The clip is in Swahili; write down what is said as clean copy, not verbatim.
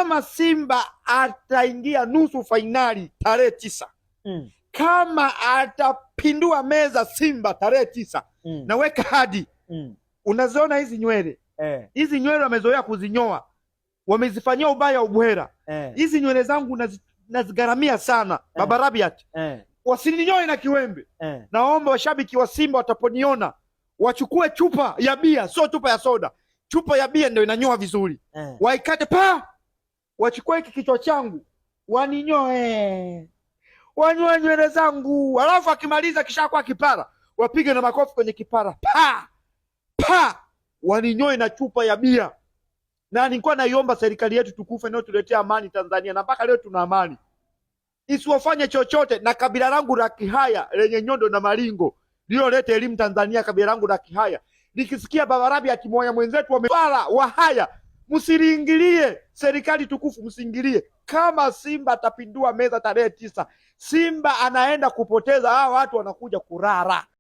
kama Simba ataingia nusu fainali tarehe 9, kama atapindua meza Simba tarehe 9, naweka hadi unaziona hizi nywele hizi nywele wamezoea kuzinyoa, wamezifanyia ubaya ubwera. Hizi nywele zangu nazigaramia sana Baba Rabiat, wasininyoe na kiwembe. Naomba washabiki wa Simba wataponiona wachukue chupa ya bia, sio chupa ya soda, chupa ya bia ndio inanyoa vizuri. Waikate wachukue hiki kichwa changu waninyoe, wanyoe nywele zangu, alafu akimaliza kishakuwa kipara wapige na makofi kwenye kipara waninyoe na chupa ya bia. Na nilikuwa naiomba serikali yetu tukufu inayotuletea amani Tanzania, na mpaka leo tuna amani, isiwafanye chochote na kabila langu la Kihaya lenye nyondo na maringo lililoleta elimu Tanzania. Kabila langu la Kihaya nikisikia Baba Rabiat akimoya mwenzetu wamefala wahaya, msiliingilie. Serikali tukufu msiingilie. Kama Simba atapindua meza tarehe 9, Simba anaenda kupoteza, hawa watu wanakuja kurara.